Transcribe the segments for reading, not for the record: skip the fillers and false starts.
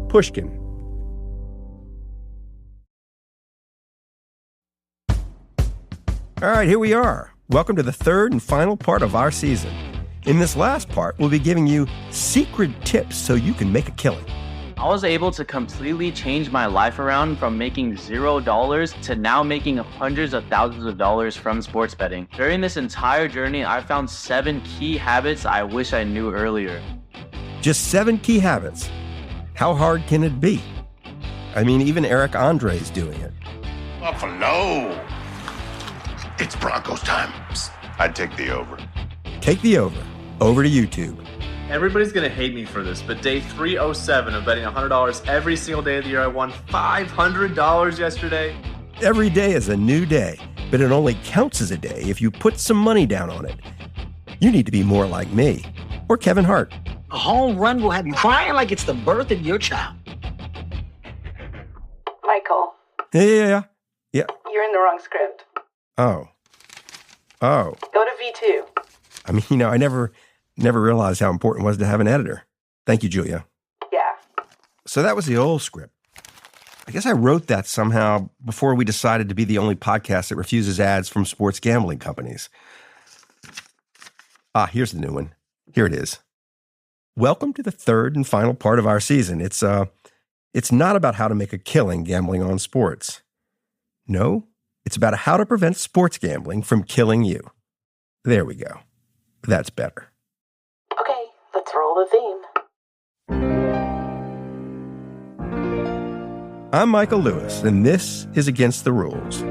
Pushkin. All right, here we are. Welcome to the third and final part of our season. In this last part, we'll be giving you secret tips so you can make a killing. I was able to completely change my life around from making $0 to now making hundreds of thousands of dollars from sports betting. During this entire journey, I found 7 key habits I wish I knew earlier. Just 7 key habits. How hard can it be? I mean, even Eric Andre's doing it. Buffalo! It's Broncos time. I'd take the over. Take the over. Over to YouTube. Everybody's going to hate me for this, but day 307 of betting $100 every single day of the year, I won $500 yesterday. Every day is a new day, but it only counts as a day if you put some money down on it. You need to be more like me, or Kevin Hart. A home run will have you crying like it's the birth of your child. Michael. Yeah. You're in the wrong script. Oh. Go to V2. I mean, I never realized how important it was to have an editor. Thank you, Julia. Yeah. So that was the old script. I guess I wrote that somehow before we decided to be the only podcast that refuses ads from sports gambling companies. Here's the new one. Here it is. Welcome to the third and final part of our season. It's not about how to make a killing gambling on sports. No, it's about how to prevent sports gambling from killing you. There we go. That's better. Okay, let's roll the theme. I'm Michael Lewis, and this is Against the Rules.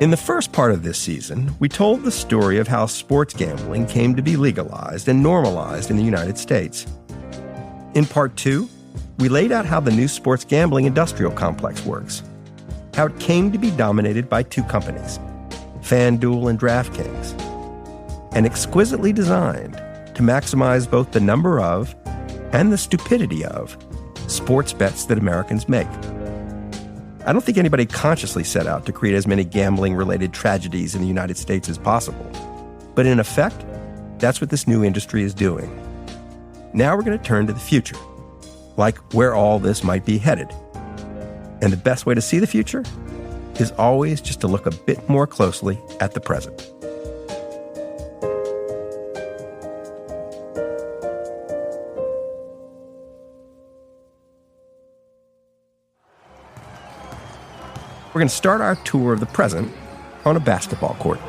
In the first part of this season, we told the story of how sports gambling came to be legalized and normalized in the United States. In part 2, we laid out how the new sports gambling industrial complex works, how it came to be dominated by 2 companies, FanDuel and DraftKings, and exquisitely designed to maximize both the number of and the stupidity of sports bets that Americans make. I don't think anybody consciously set out to create as many gambling-related tragedies in the United States as possible. But in effect, that's what this new industry is doing. Now we're going to turn to the future, like where all this might be headed. And the best way to see the future is always just to look a bit more closely at the present. We're going to start our tour of the present on a basketball court.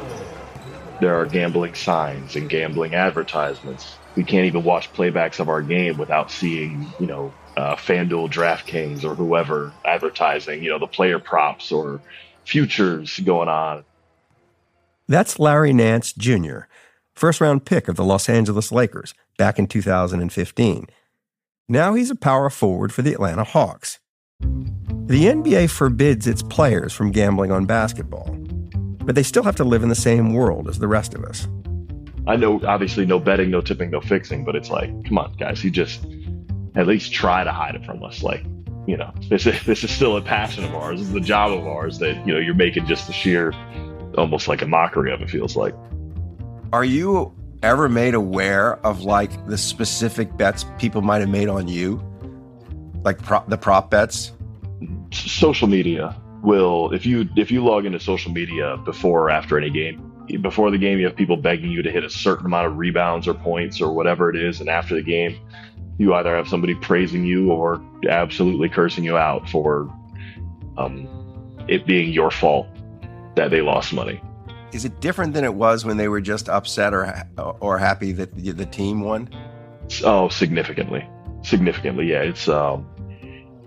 There are gambling signs and gambling advertisements. We can't even watch playbacks of our game without seeing, FanDuel, DraftKings, or whoever advertising, the player props or futures going on. That's Larry Nance Jr., first-round pick of the Los Angeles Lakers back in 2015. Now he's a power forward for the Atlanta Hawks. The NBA forbids its players from gambling on basketball, but they still have to live in the same world as the rest of us. I know, obviously, no betting, no tipping, no fixing, but it's like, come on, guys, you just at least try to hide it from us. This is still a passion of ours. This is the job of ours that, you're making just the sheer, almost like a mockery of, it feels like. Are you ever made aware of, the specific bets people might have made on you? Like the prop bets? Social media will, if you log into social media before or after any game, before the game, you have people begging you to hit a certain amount of rebounds or points or whatever it is. And after the game, you either have somebody praising you or absolutely cursing you out for it being your fault that they lost money. Is it different than it was when they were just upset or happy that the team won? Oh, significantly. Yeah. It's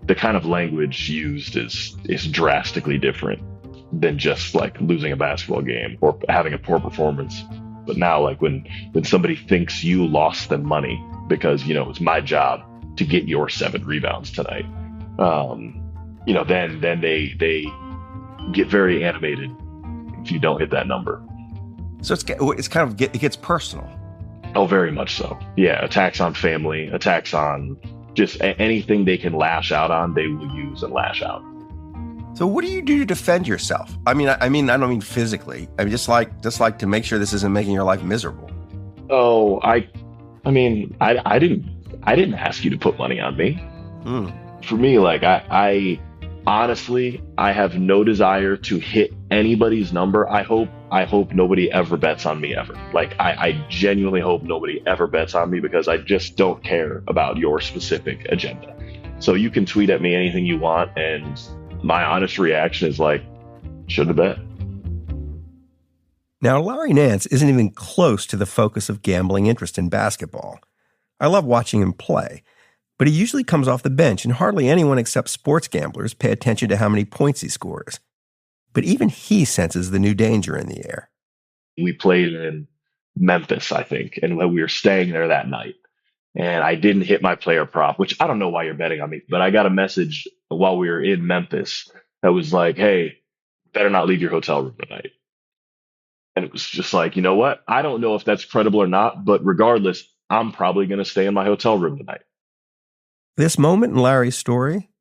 the kind of language used is drastically different than just losing a basketball game or having a poor performance. But now when somebody thinks you lost them money because, it's my job to get your 7 rebounds tonight, then they get very animated if you don't hit that number. So it gets personal. Oh, very much so. Yeah. Attacks on family, attacks on just anything they can lash out on, they will use and lash out. So what do you do to defend yourself? I don't mean physically. I mean, just like to make sure this isn't making your life miserable. Oh, I didn't ask you to put money on me. For me, like I honestly, I have no desire to hit anybody's number. I hope nobody ever bets on me ever. Like I genuinely hope nobody ever bets on me because I just don't care about your specific agenda. So you can tweet at me anything you want, and my honest reaction is like, shouldn't have bet. Now, Larry Nance isn't even close to the focus of gambling interest in basketball. I love watching him play, but he usually comes off the bench, and hardly anyone except sports gamblers pay attention to how many points he scores. But even he senses the new danger in the air. We played in Memphis, I think, and we were staying there that night. And I didn't hit my player prop, which I don't know why you're betting on me, but I got a message while we were in Memphis that was like, hey, better not leave your hotel room tonight. And it was just like, you know what? I don't know if that's credible or not, but regardless, I'm probably going to stay in my hotel room tonight. This moment in Larry's story,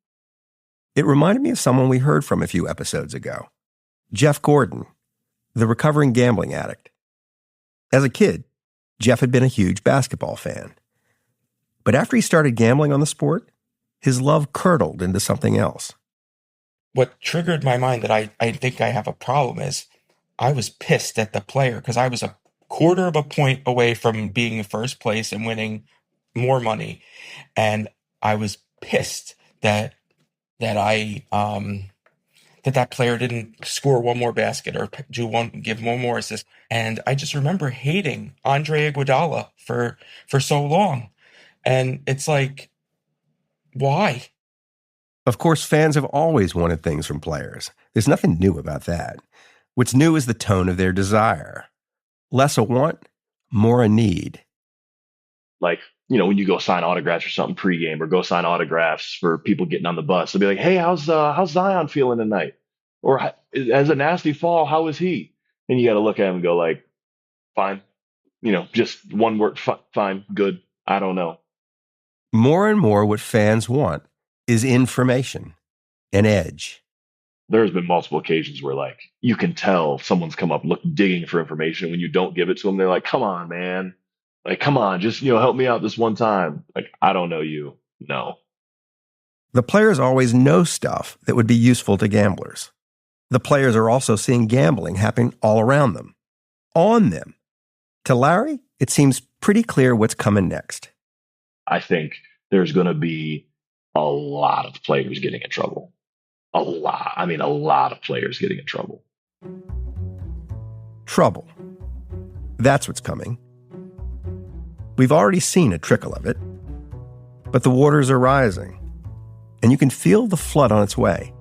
it reminded me of someone we heard from a few episodes ago. Jeff Gordon, the recovering gambling addict. As a kid, Jeff had been a huge basketball fan. But after he started gambling on the sport, his love curdled into something else. What triggered my mind that I think I have a problem is I was pissed at the player because I was a quarter of a point away from being in first place and winning more money. And I was pissed that that player didn't score one more basket or give one more assist. And I just remember hating Andre Iguodala for so long. And it's like, why? Of course, fans have always wanted things from players. There's nothing new about that. What's new is the tone of their desire. Less a want, more a need. Like, you know, when you go sign autographs or something pregame, or go sign autographs for people getting on the bus, they'll be like, hey, how's Zion feeling tonight? Or as a nasty fall, how is he? And you got to look at him and go like, fine. You know, just one word, fine, good, I don't know. More and more what fans want is information, an edge. There's been multiple occasions where, like, you can tell someone's come up digging for information. When you don't give it to them, they're like, come on, man. Like, come on, just, help me out this one time. Like, I don't know you. No. The players always know stuff that would be useful to gamblers. The players are also seeing gambling happen all around them, on them. To Larry, it seems pretty clear what's coming next. I think there's going to be a lot of players getting in trouble. A lot. I mean, a lot of players getting in trouble. Trouble. That's what's coming. We've already seen a trickle of it, but the waters are rising, and you can feel the flood on its way.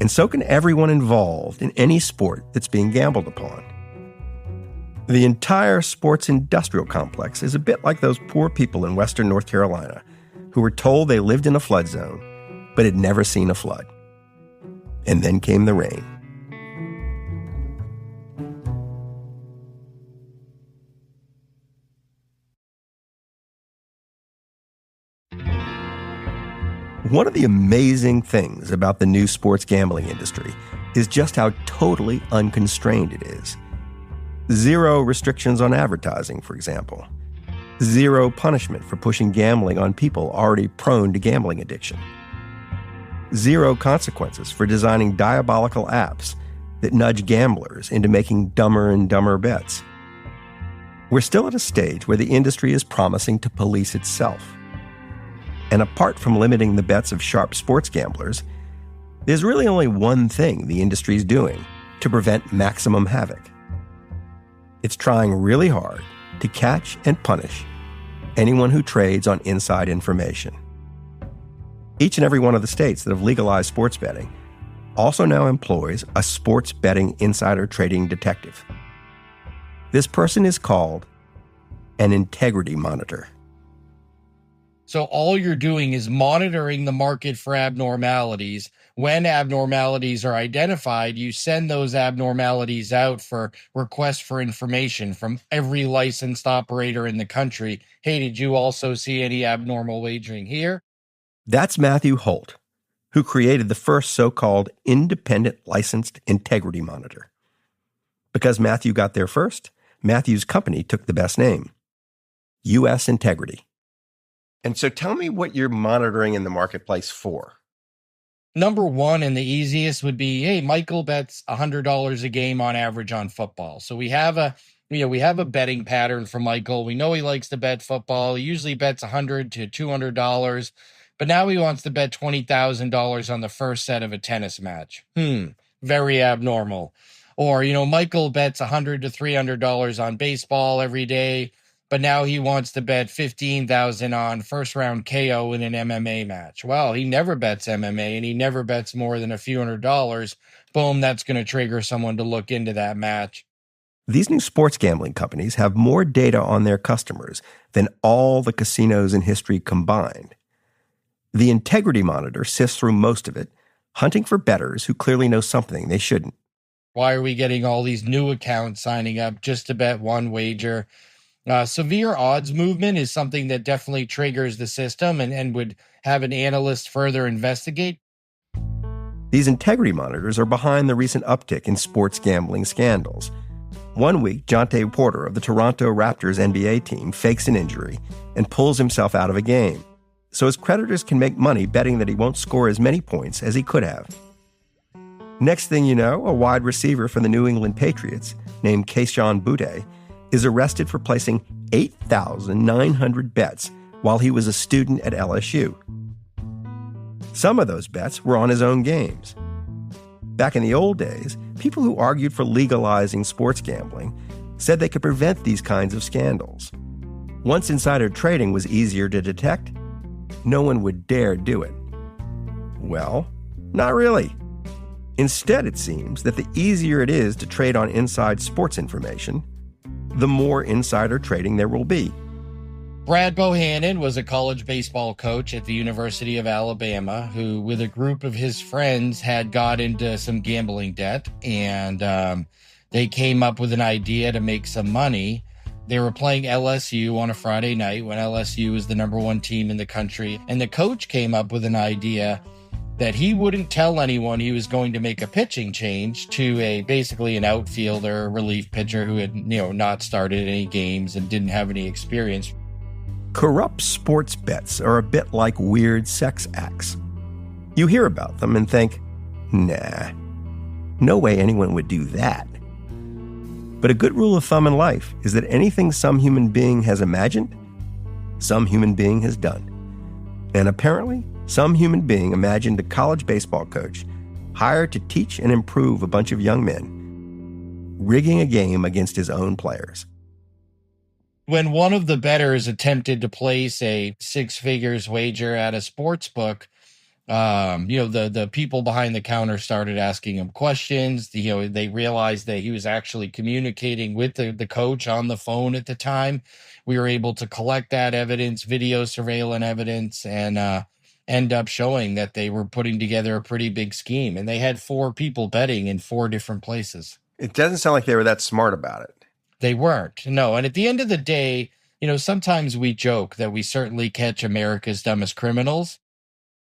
And so can everyone involved in any sport that's being gambled upon. The entire sports industrial complex is a bit like those poor people in western North Carolina who were told they lived in a flood zone, but had never seen a flood. And then came the rain. One of the amazing things about the new sports gambling industry is just how totally unconstrained it is. Zero restrictions on advertising, for example. Zero punishment for pushing gambling on people already prone to gambling addiction. Zero consequences for designing diabolical apps that nudge gamblers into making dumber and dumber bets. We're still at a stage where the industry is promising to police itself. And apart from limiting the bets of sharp sports gamblers, there's really only one thing the industry's doing to prevent maximum havoc. It's trying really hard to catch and punish anyone who trades on inside information. Each and every one of the states that have legalized sports betting also now employs a sports betting insider trading detective. This person is called an integrity monitor. So all you're doing is monitoring the market for abnormalities. When abnormalities are identified, you send those abnormalities out for requests for information from every licensed operator in the country. Hey, did you also see any abnormal wagering here? That's Matthew Holt, who created the first so-called independent licensed integrity monitor. Because Matthew got there first, Matthew's company took the best name, U.S. Integrity. And so tell me what you're monitoring in the marketplace for. Number one and the easiest would be, hey, Michael bets $100 a game on average on football. So we have a betting pattern for Michael. We know he likes to bet football. He usually bets $100 to $200, but now he wants to bet $20,000 on the first set of a tennis match. Very abnormal. Or, Michael bets $100 to $300 on baseball every day, but now he wants to bet $15,000 on first round KO in an MMA match. Well, he never bets MMA and he never bets more than a few $100s. Boom, that's going to trigger someone to look into that match. These new sports gambling companies have more data on their customers than all the casinos in history combined. The integrity monitor sifts through most of it, hunting for bettors who clearly know something they shouldn't. Why are we getting all these new accounts signing up just to bet one wager? Severe odds movement is something that definitely triggers the system and would have an analyst further investigate. These integrity monitors are behind the recent uptick in sports gambling scandals. One week, Jonte Porter of the Toronto Raptors NBA team fakes an injury and pulls himself out of a game, so his creditors can make money betting that he won't score as many points as he could have. Next thing you know, a wide receiver for the New England Patriots named Kayshon Boutte is arrested for placing 8,900 bets while he was a student at LSU. Some of those bets were on his own games. Back in the old days, people who argued for legalizing sports gambling said they could prevent these kinds of scandals. Once insider trading was easier to detect, no one would dare do it. Well, not really. Instead, it seems that the easier it is to trade on inside sports information, the more insider trading there will be. Brad Bohannon was a college baseball coach at the University of Alabama who, with a group of his friends, had got into some gambling debt, and they came up with an idea to make some money. They were playing LSU on a Friday night when LSU was the number one team in the country, and the coach came up with an idea that he wouldn't tell anyone he was going to make a pitching change to basically an outfielder, relief pitcher who had, not started any games and didn't have any experience. Corrupt sports bets are a bit like weird sex acts. You hear about them and think, nah, no way anyone would do that. But a good rule of thumb in life is that anything some human being has imagined, some human being has done. And apparently, some human being imagined a college baseball coach hired to teach and improve a bunch of young men, rigging a game against his own players. When one of the bettors attempted to place a six-figures wager at a sports book, the people behind the counter started asking him questions. They realized that he was actually communicating with the coach on the phone at the time. We were able to collect that evidence, video surveillance evidence, and end up showing that they were putting together a pretty big scheme. And they had 4 people betting in 4 different places. It doesn't sound like they were that smart about it. They weren't. No. And at the end of the day, sometimes we joke that we certainly catch America's dumbest criminals.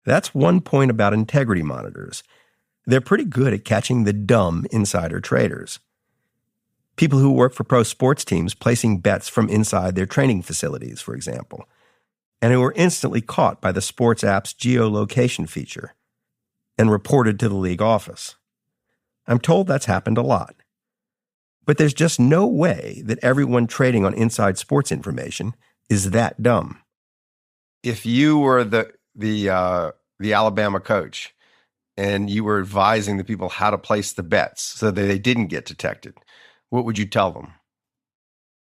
That's one point about integrity monitors. They're pretty good at catching the dumb insider traders. People who work for pro sports teams placing bets from inside their training facilities, for example, and who were instantly caught by the sports app's geolocation feature and reported to the league office. I'm told that's happened a lot. But there's just no way that everyone trading on inside sports information is that dumb. If you were the Alabama coach and you were advising the people how to place the bets so that they didn't get detected, what would you tell them?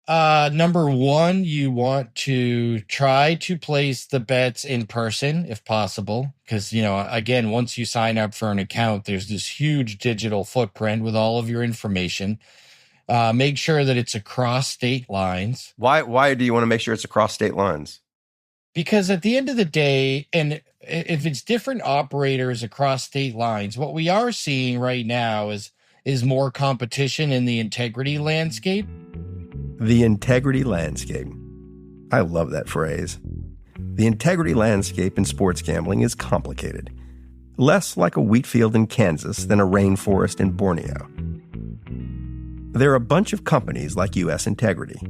Number one, you want to try to place the bets in person if possible. Because, again, once you sign up for an account, there's this huge digital footprint with all of your information. Make sure that it's across state lines. Why do you want to make sure it's across state lines? Because at the end of the day, and if it's different operators across state lines, what we are seeing right now is more competition in the integrity landscape. The integrity landscape. I love that phrase. The integrity landscape in sports gambling is complicated. Less like a wheat field in Kansas than a rainforest in Borneo. There are a bunch of companies like U.S. Integrity.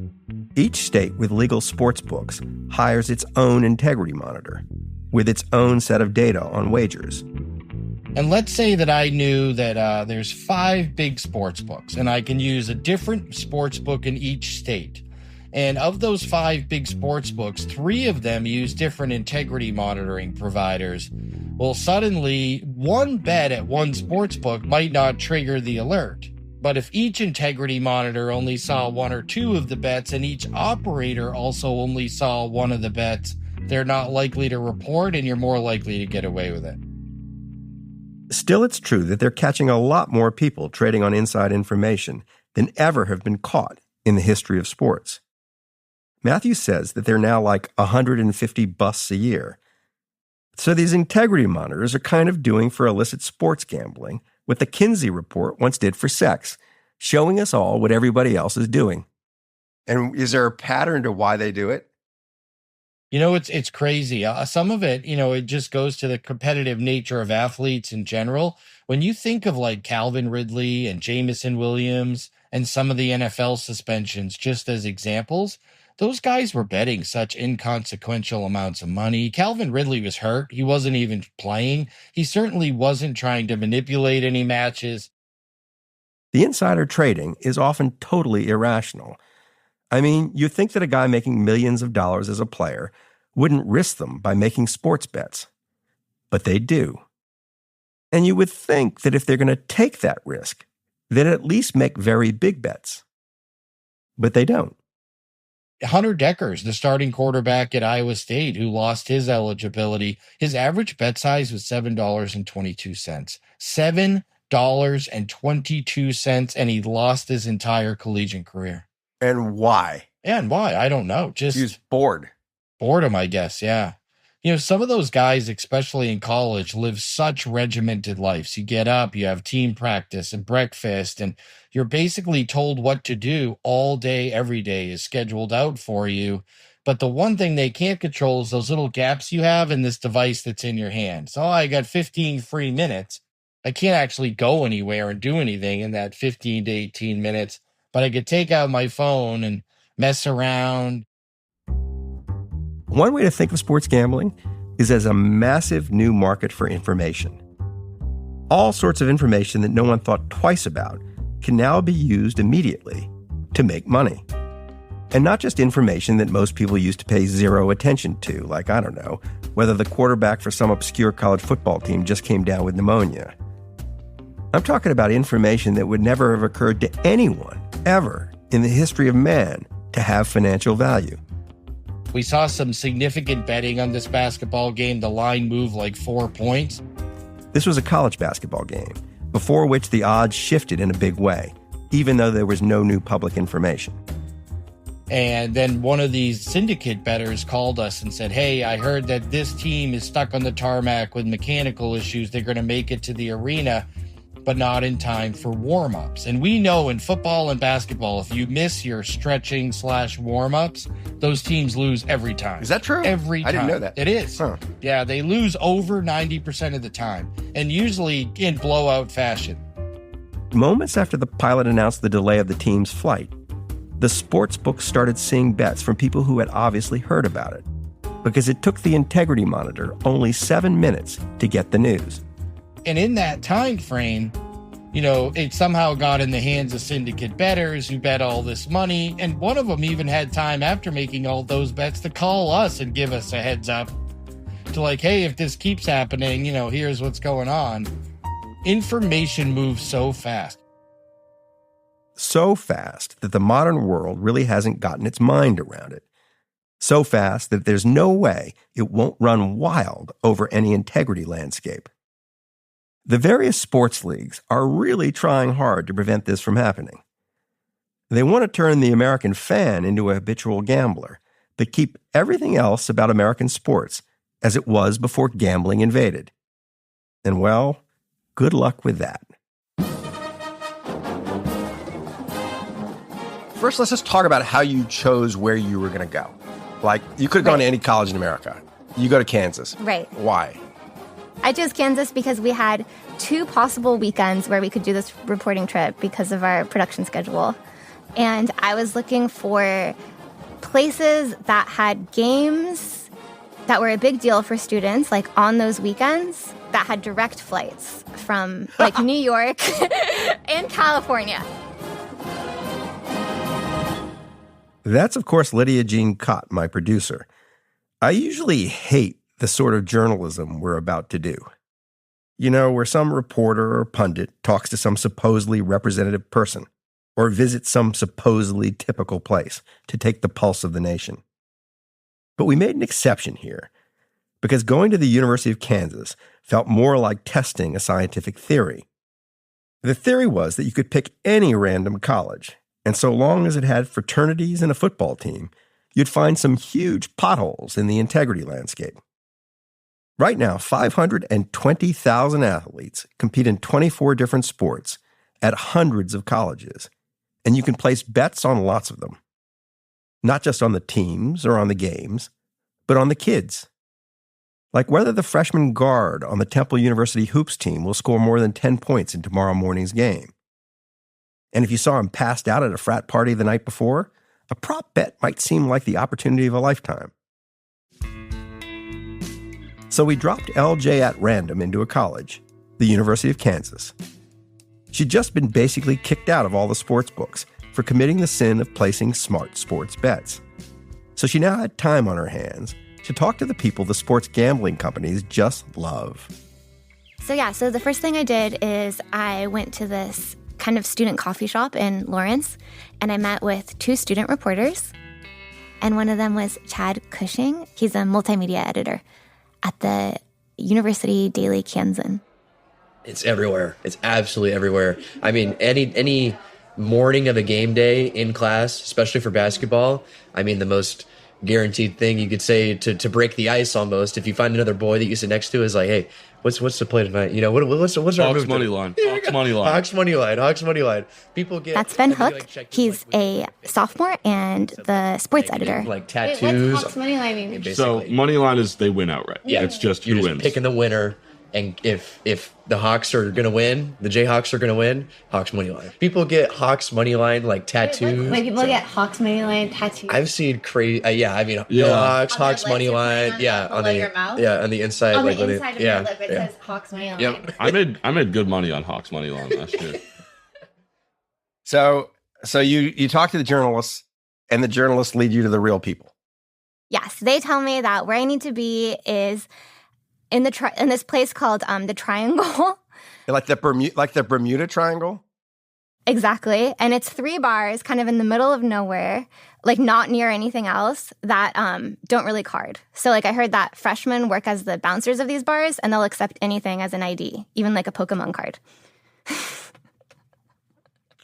Each state with legal sports books hires its own integrity monitor with its own set of data on wagers. And let's say that I knew that there's 5 big sports books, and I can use a different sports book in each state. And of those 5 big sports books, 3 of them use different integrity monitoring providers. Well, suddenly, one bet at one sports book might not trigger the alert. But if each integrity monitor only saw 1 or 2 of the bets, and each operator also only saw 1 of the bets, they're not likely to report, and you're more likely to get away with it. Still, it's true that they're catching a lot more people trading on inside information than ever have been caught in the history of sports. Matthew says that they're now like 150 busts a year. So these integrity monitors are kind of doing for illicit sports gambling what the Kinsey report once did for sex, showing us all what everybody else is doing. And is there a pattern to why they do it? You know, it's crazy. Some of it, it just goes to the competitive nature of athletes in general. When you think of like Calvin Ridley and Jamison Williams and some of the NFL suspensions just as examples, those guys were betting such inconsequential amounts of money. Calvin Ridley was hurt. He wasn't even playing. He certainly wasn't trying to manipulate any matches. The insider trading is often totally irrational. I mean, you'd think that a guy making millions of dollars as a player wouldn't risk them by making sports bets. But they do. And you would think that if they're going to take that risk, they'd at least make very big bets. But they don't. Hunter Deckers, the starting quarterback at Iowa State, who lost his eligibility, his average bet size was $7.22. $7.22, and he lost his entire collegiate career. And why? And why? I don't know. Just he was bored. Boredom, I guess, yeah. Some of those guys, especially in college, live such regimented lives. You get up, you have team practice and breakfast, and you're basically told what to do all day, every day is scheduled out for you. But the one thing they can't control is those little gaps you have in this device that's in your hand. So I got 15 free minutes. I can't actually go anywhere and do anything in that 15 to 18 minutes, but I could take out my phone and mess around. One way to think of sports gambling is as a massive new market for information. All sorts of information that no one thought twice about can now be used immediately to make money. And not just information that most people used to pay zero attention to, like, I don't know, whether the quarterback for some obscure college football team just came down with pneumonia. I'm talking about information that would never have occurred to anyone, ever, in the history of man to have financial value. We saw some significant betting on this basketball game. The line moved like 4 points. This was a college basketball game, before which the odds shifted in a big way, even though there was no new public information. And then one of these syndicate bettors called us and said, hey, I heard that this team is stuck on the tarmac with mechanical issues. They're going to make it to the arena, but not in time for warm-ups. And we know in football and basketball, if you miss your stretching / warm-ups, those teams lose every time. Is that true? Every time. I didn't know that. It is. Huh. Yeah, they lose over 90% of the time, and usually in blowout fashion. Moments after the pilot announced the delay of the team's flight, the sports books started seeing bets from people who had obviously heard about it, because it took the integrity monitor only 7 minutes to get the news. And in that time frame, it somehow got in the hands of syndicate bettors who bet all this money. And one of them even had time after making all those bets to call us and give us a heads up to like, hey, if this keeps happening, here's what's going on. Information moves so fast. So fast that the modern world really hasn't gotten its mind around it. So fast that there's no way it won't run wild over any integrity landscape. The various sports leagues are really trying hard to prevent this from happening. They want to turn the American fan into a habitual gambler, but keep everything else about American sports as it was before gambling invaded. And well, good luck with that. First, let's just talk about how you chose where you were going to go. Like, you could have gone to any college in America. You go to Kansas. Right. Why? I chose Kansas because we had 2 possible weekends where we could do this reporting trip because of our production schedule. And I was looking for places that had games that were a big deal for students, like on those weekends, that had direct flights from like New York and California. That's, of course, Lydia Jean Cott, my producer. I usually hate the sort of journalism we're about to do. You know, where some reporter or pundit talks to some supposedly representative person or visits some supposedly typical place to take the pulse of the nation. But we made an exception here because going to the University of Kansas felt more like testing a scientific theory. The theory was that you could pick any random college, and so long as it had fraternities and a football team, you'd find some huge potholes in the integrity landscape. Right now, 520,000 athletes compete in 24 different sports at hundreds of colleges, and you can place bets on lots of them. Not just on the teams or on the games, but on the kids. Like whether the freshman guard on the Temple University hoops team will score more than 10 points in tomorrow morning's game. And if you saw him passed out at a frat party the night before, a prop bet might seem like the opportunity of a lifetime. So we dropped LJ at random into a college, the University of Kansas. She'd just been basically kicked out of all the sports books for committing the sin of placing smart sports bets. So she now had time on her hands to talk to the people the sports gambling companies just love. So the first thing I did is I went to this kind of student coffee shop in Lawrence, and I met with 2 student reporters. And one of them was Chad Cushing. He's a multimedia editor at the University Daily Kansan. It's everywhere. It's absolutely everywhere. I mean, any morning of a game day in class, especially for basketball, I mean, the most guaranteed thing you could say to break the ice almost, if you find another boy that you sit next to, is like, hey, what's the play tonight? You know, what's our Hawks money line. Hawks money line. Hawks money line. People get... That's Ben Hook. He's a sophomore and the sports editor. Like tattoos. What's Hawks money line mean? So money line is they win outright. Yeah. It's just You're who just wins. picking the winner. And if the Hawks are going to win, the Jayhawks are going to win, Hawks money line. People get Hawks money line like tattoos. Wait, people get Hawks money line tattoos. I've seen crazy. Go Hawks money line. Yeah, on the mouth? Yeah, on the inside. On like the inside of your lip, it says Hawks money line. Yep. I made good money on Hawks money line last year. So you talk to the journalists, and the journalists lead you to the real people. Yes, they tell me that where I need to be is in this place called the Triangle. Like the Bermuda Triangle? Exactly. And it's 3 bars kind of in the middle of nowhere, like not near anything else, that don't really card. So like I heard that freshmen work as the bouncers of these bars, and they'll accept anything as an ID, even like a Pokemon card.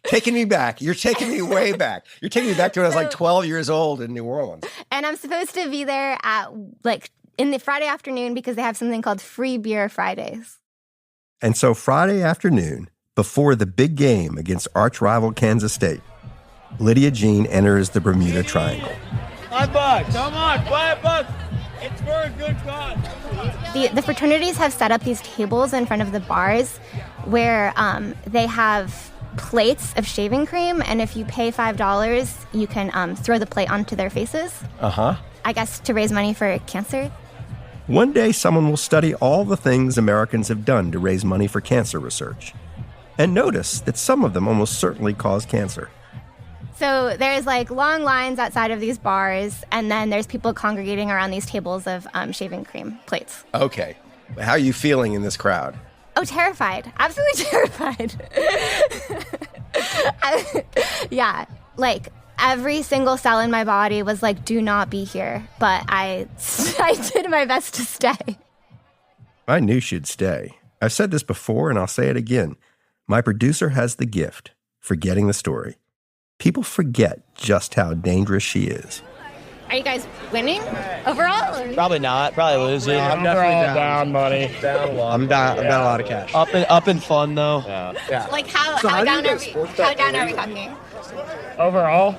Taking me back. You're taking me way back. You're taking me back to when I was like 12 years old in New Orleans. And I'm supposed to be there at like in the Friday afternoon because they have something called Free Beer Fridays. And so Friday afternoon, before the big game against arch-rival Kansas State, Lydia Jean enters the Bermuda Triangle. $5. Come on, $5. It's for a good cause. The fraternities have set up these tables in front of the bars where they have plates of shaving cream, and if you pay $5, you can throw the plate onto their faces. Uh-huh. I guess to raise money for cancer. One day, someone will study all the things Americans have done to raise money for cancer research and notice that some of them almost certainly cause cancer. So there's like long lines outside of these bars, and then there's people congregating around these tables of shaving cream plates. Okay. How are you feeling in this crowd? Oh, terrified. Absolutely terrified. Yeah, like every single cell in my body was like, do not be here. But I did my best to stay. I knew she'd stay. I've said this before, and I'll say it again. My producer has the gift for getting the story. People forget just how dangerous she is. Are you guys winning overall? Or? Probably not. Probably losing. I'm definitely down money. Down a lot. I'm down a lot of cash. Up in fun though. Yeah. Like how down are we talking? Overall?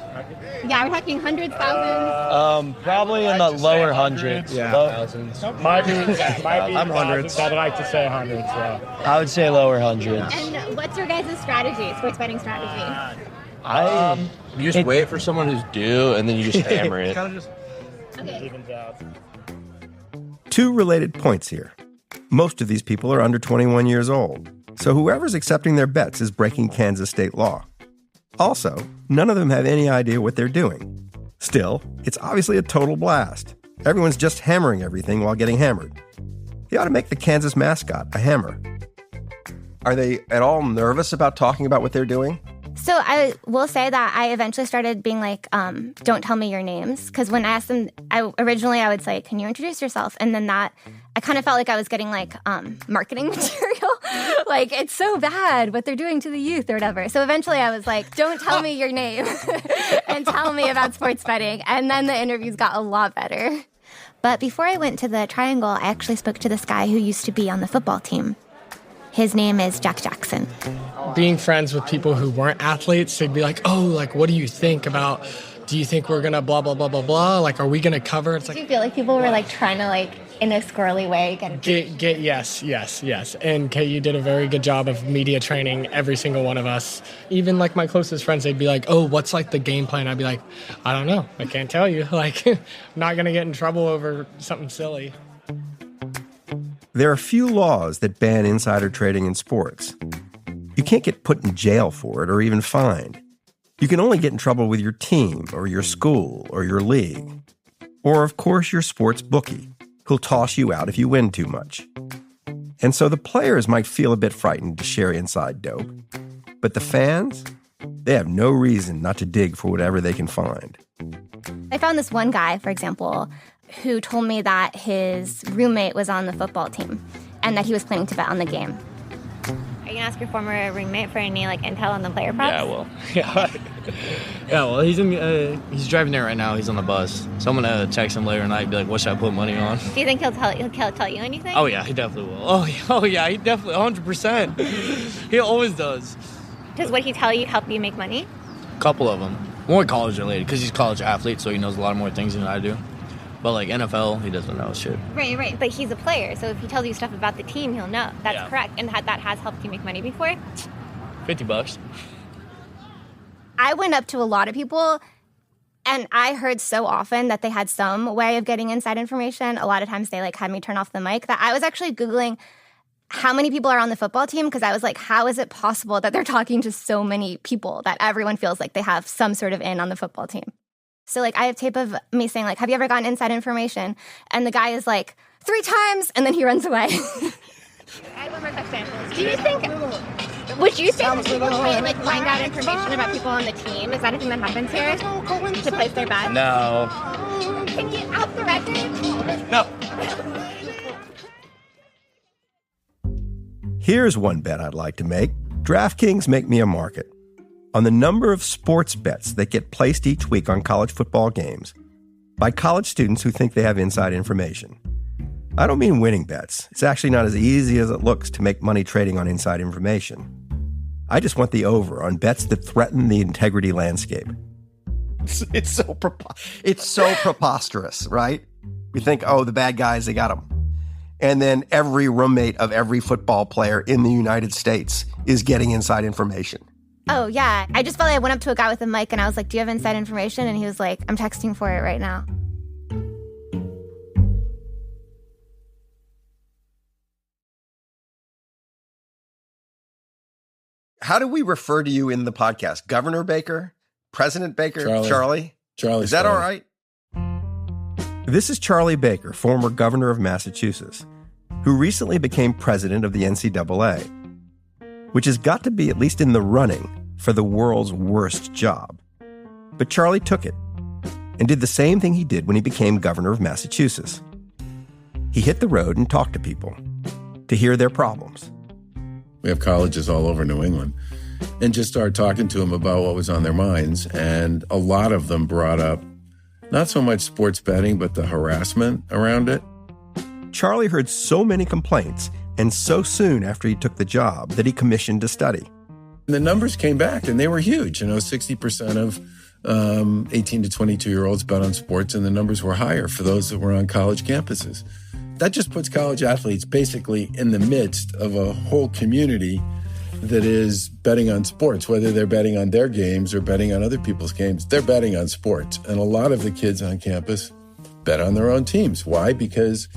Yeah, we're talking hundreds, thousands. Probably in the lower hundreds. Yeah. Thousands. Might be I'm hundreds. I'd like to say hundreds, yeah. I would say lower hundreds. And what's your guys' strategy, sports betting strategy? You just wait for someone who's due, and then you just hammer it. Kind of just evens out. Two related points here. Most of these people are under 21 years old, so whoever's accepting their bets is breaking Kansas state law. Also, none of them have any idea what they're doing. Still, it's obviously a total blast. Everyone's just hammering everything while getting hammered. You ought to make the Kansas mascot a hammer. Are they at all nervous about talking about what they're doing? So I will say that I eventually started being like, don't tell me your names. Because when I asked them, originally I would say, can you introduce yourself? And then I kind of felt like I was getting like marketing material. Like, it's so bad what they're doing to the youth or whatever. So eventually I was like, don't tell me your name and tell me about sports betting. And then the interviews got a lot better. But before I went to the Triangle, I actually spoke to this guy who used to be on the football team. His name is Jack Jackson. Being friends with people who weren't athletes, they'd be like, oh, like, what do you think about, do you think we're going to blah, blah, blah, blah, blah? Like, are we going to cover? It's like, do you feel like people were like trying to like, in a squirrely way, yes. And Kay, you did a very good job of media training every single one of us. Even like my closest friends, they'd be like, oh, what's like the game plan? I'd be like, I don't know. I can't tell you. Like, I'm not going to get in trouble over something silly. There are few laws that ban insider trading in sports. You can't get put in jail for it or even fined. You can only get in trouble with your team or your school or your league. Or, of course, your sports bookie, who'll toss you out if you win too much. And so the players might feel a bit frightened to share inside dope. But the fans, they have no reason not to dig for whatever they can find. I found this one guy, for example, who told me that his roommate was on the football team and that he was planning to bet on the game. Are you going to ask your former roommate for any like intel on the player props? Yeah, I will. Yeah, well, he's driving there right now. He's on the bus. So I'm going to text him later tonight and be like, what should I put money on? Do you think he'll tell you anything? Oh, yeah, he definitely will. Oh yeah, he definitely, 100%. He always does. Does what he tell you help you make money? A couple of them. More college related, because he's a college athlete, so he knows a lot more things than I do. But like NFL, he doesn't know shit. Right. But he's a player, so if he tells you stuff about the team, he'll know. That's correct. And that has helped you make money before? $50. I went up to a lot of people, and I heard so often that they had some way of getting inside information. A lot of times they like had me turn off the mic, that I was actually Googling how many people are on the football team, because I was like, how is it possible that they're talking to so many people that everyone feels like they have some sort of in on the football team? So, like, I have tape of me saying, like, have you ever gotten inside information? And the guy is like, 3 times, and then he runs away. I have one more question. Would you think that people try and, like, find out information about people on the team? Is that a thing that happens here? To place their bet? No. Can you off the record? No. Here's one bet I'd like to make. DraftKings make me a market on the number of sports bets that get placed each week on college football games by college students who think they have inside information. I don't mean winning bets. It's actually not as easy as it looks to make money trading on inside information. I just want the over on bets that threaten the integrity landscape. It's so preposterous, right? We think, oh, the bad guys, they got them. And then every roommate of every football player in the United States is getting inside information. Oh, yeah. I just felt like I went up to a guy with a mic and I was like, do you have inside information? And he was like, I'm texting for it right now. How do we refer to you in the podcast? Governor Baker? President Baker? Charlie? Is that all right? This is Charlie Baker, former governor of Massachusetts, who recently became president of the NCAA, which has got to be at least in the running for the world's worst job. But Charlie took it and did the same thing he did when he became governor of Massachusetts. He hit the road and talked to people to hear their problems. We have colleges all over New England, and just started talking to them about what was on their minds. And a lot of them brought up not so much sports betting, but the harassment around it. Charlie heard so many complaints, and so soon after he took the job, that he commissioned a study. The numbers came back, and they were huge. 60% of 18 to 22-year-olds bet on sports, and the numbers were higher for those that were on college campuses. That just puts college athletes basically in the midst of a whole community that is betting on sports, whether they're betting on their games or betting on other people's games. They're betting on sports. And a lot of the kids on campus bet on their own teams. Why? Because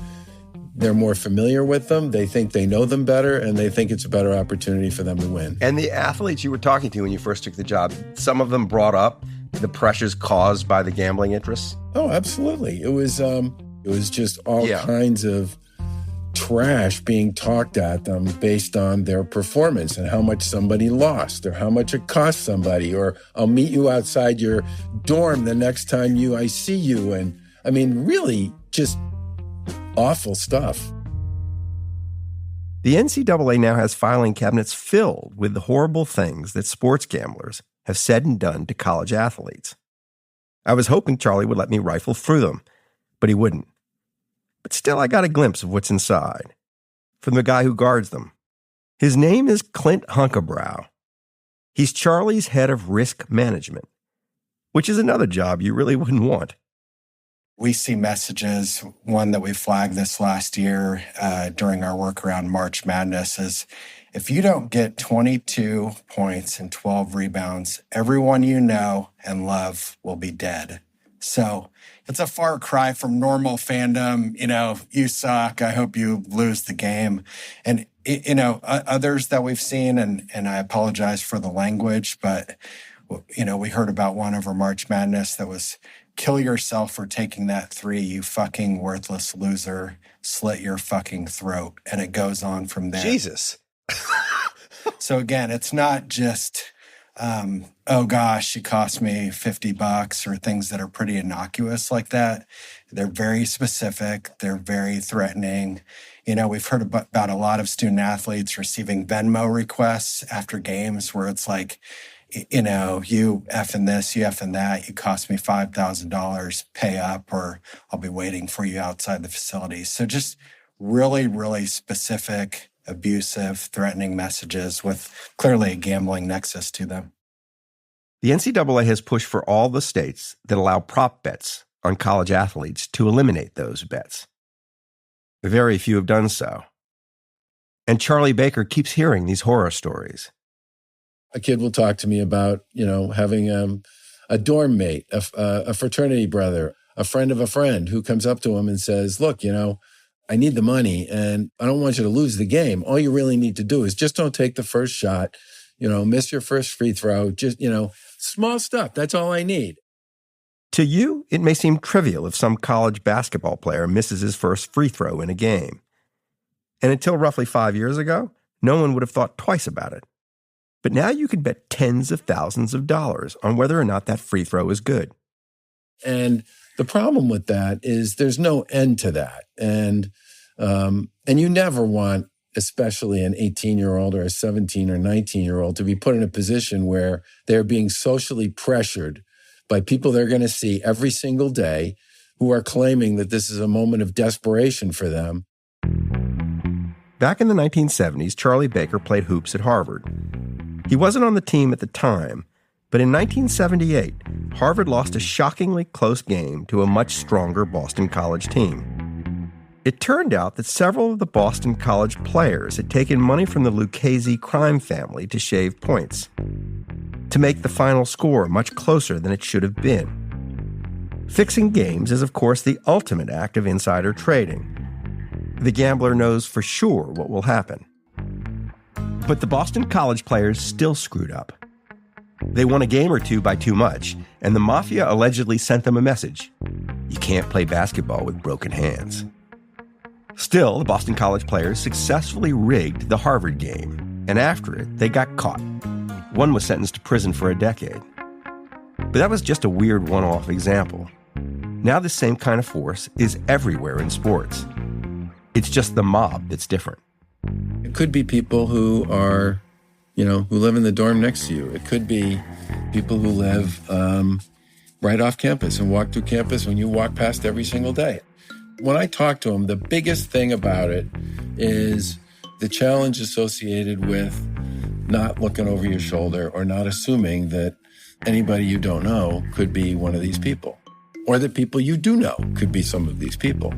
they're more familiar with them, they think they know them better, and they think it's a better opportunity for them to win. And the athletes you were talking to when you first took the job, some of them brought up the pressures caused by the gambling interests? Oh, absolutely. It was just all kinds of trash being talked at them based on their performance and how much somebody lost or how much it cost somebody, or I'll meet you outside your dorm the next time I see you. And I mean, really just awful stuff. The NCAA now has filing cabinets filled with the horrible things that sports gamblers have said and done to college athletes. I was hoping Charlie would let me rifle through them, but he wouldn't. But still, I got a glimpse of what's inside from the guy who guards them. His name is Clint Hunkabrow. He's Charlie's head of risk management, which is another job you really wouldn't want. We see messages. One that we flagged this last year during our work around March Madness is, if you don't get 22 points and 12 rebounds, everyone you know and love will be dead. So it's a far cry from normal fandom. You suck. I hope you lose the game. And, others that we've seen, and I apologize for the language, but, we heard about one over March Madness that was, kill yourself for taking that three, you fucking worthless loser, slit your fucking throat. And it goes on from there. Jesus. So again, it's not just, oh gosh, it cost me $50 or things that are pretty innocuous like that. They're very specific. They're very threatening. We've heard about a lot of student athletes receiving Venmo requests after games where it's like, you effing this, you effing that, you cost me $5,000, pay up, or I'll be waiting for you outside the facility. So just really, really specific, abusive, threatening messages with clearly a gambling nexus to them. The NCAA has pushed for all the states that allow prop bets on college athletes to eliminate those bets. Very few have done so. And Charlie Baker keeps hearing these horror stories. A kid will talk to me about, having a dorm mate, a fraternity brother, a friend of a friend who comes up to him and says, look, I need the money and I don't want you to lose the game. All you really need to do is just don't take the first shot, miss your first free throw, just, small stuff. That's all I need. To you, it may seem trivial if some college basketball player misses his first free throw in a game. And until roughly 5 years ago, no one would have thought twice about it. But now you can bet tens of thousands of dollars on whether or not that free throw is good. And the problem with that is there's no end to that. And you never want, especially an 18-year-old or a 17 or 19-year-old, to be put in a position where they're being socially pressured by people they're going to see every single day who are claiming that this is a moment of desperation for them. Back in the 1970s, Charlie Baker played hoops at Harvard. He wasn't on the team at the time, but in 1978, Harvard lost a shockingly close game to a much stronger Boston College team. It turned out that several of the Boston College players had taken money from the Lucchese crime family to shave points, to make the final score much closer than it should have been. Fixing games is, of course, the ultimate act of insider trading. The gambler knows for sure what will happen. But the Boston College players still screwed up. They won a game or two by too much, and the mafia allegedly sent them a message. You can't play basketball with broken hands. Still, the Boston College players successfully rigged the Harvard game, and after it, they got caught. One was sentenced to prison for a decade. But that was just a weird one-off example. Now the same kind of force is everywhere in sports. It's just the mob that's different. It could be people who are, who live in the dorm next to you. It could be people who live right off campus and walk through campus when you walk past every single day. When I talk to them, the biggest thing about it is the challenge associated with not looking over your shoulder or not assuming that anybody you don't know could be one of these people, or that people you do know could be some of these people.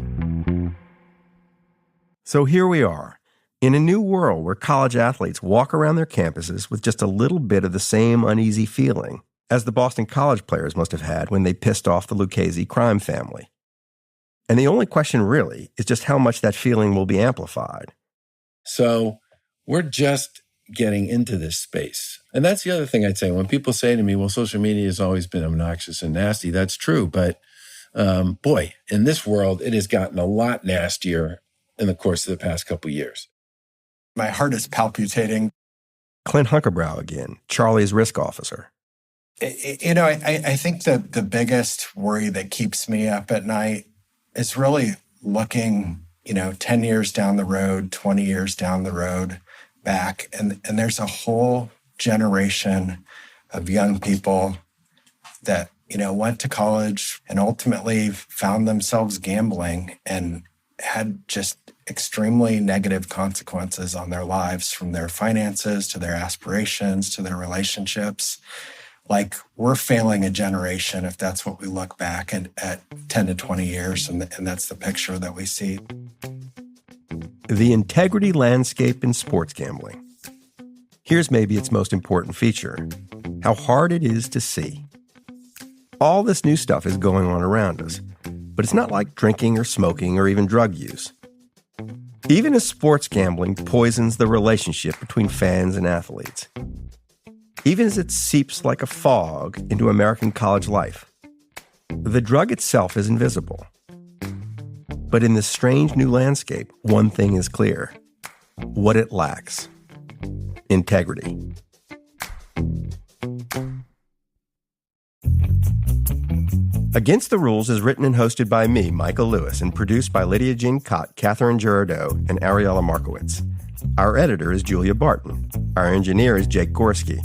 So here we are, In a new world where college athletes walk around their campuses with just a little bit of the same uneasy feeling as the Boston College players must have had when they pissed off the Lucchese crime family. And the only question really is just how much that feeling will be amplified. So we're just getting into this space. And that's the other thing I'd say. When people say to me, well, social media has always been obnoxious and nasty, that's true. But boy, in this world, it has gotten a lot nastier in the course of the past couple of years. My heart is palpitating. Clint Hunkerbrow again, Charlie's risk officer. I think that the biggest worry that keeps me up at night is really looking, 10 years down the road, 20 years down the road back. And there's a whole generation of young people that, went to college and ultimately found themselves gambling and had just extremely negative consequences on their lives, from their finances to their aspirations to their relationships. Like, we're failing a generation if that's what we look back at 10 to 20 years, and that's the picture that we see. The integrity landscape in sports gambling. Here's maybe its most important feature: how hard it is to see. All this new stuff is going on around us, but it's not like drinking or smoking or even drug use. Even as sports gambling poisons the relationship between fans and athletes, even as it seeps like a fog into American college life, the drug itself is invisible. But in this strange new landscape, one thing is clear: what it lacks: integrity. Against the Rules is written and hosted by me, Michael Lewis, and produced by Lydia Jean Cott, Catherine Girardeau, and Ariella Markowitz. Our editor is Julia Barton. Our engineer is Jake Gorski.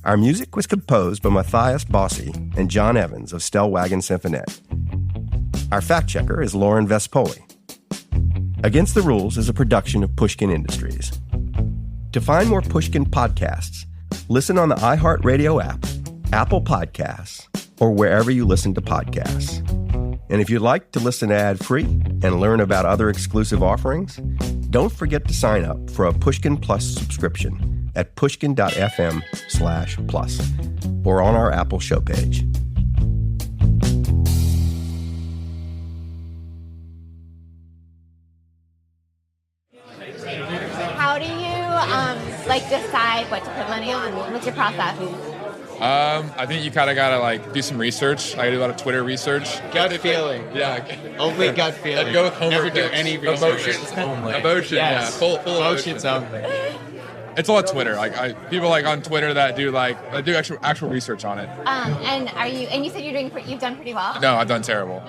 Our music was composed by Matthias Bossi and John Evans of Stellwagen Symphonette. Our fact-checker is Lauren Vespoli. Against the Rules is a production of Pushkin Industries. To find more Pushkin podcasts, listen on the iHeartRadio app, Apple Podcasts, or wherever you listen to podcasts. And if you'd like to listen ad-free and learn about other exclusive offerings, don't forget to sign up for a Pushkin Plus subscription at pushkin.fm/plus or on our Apple show page. How do you decide what to put money on? What's your process? I think you kind of got to do some research. I do a lot of Twitter research. Gut feeling. Yeah. Only gut feeling. I'd go with Homer. Never do any research. Emotions only. Emotion, yes. Yeah. Full emotions only. It's a lot of Twitter. People on Twitter that do actual research on it. And you said you've done pretty well? No, I've done terrible.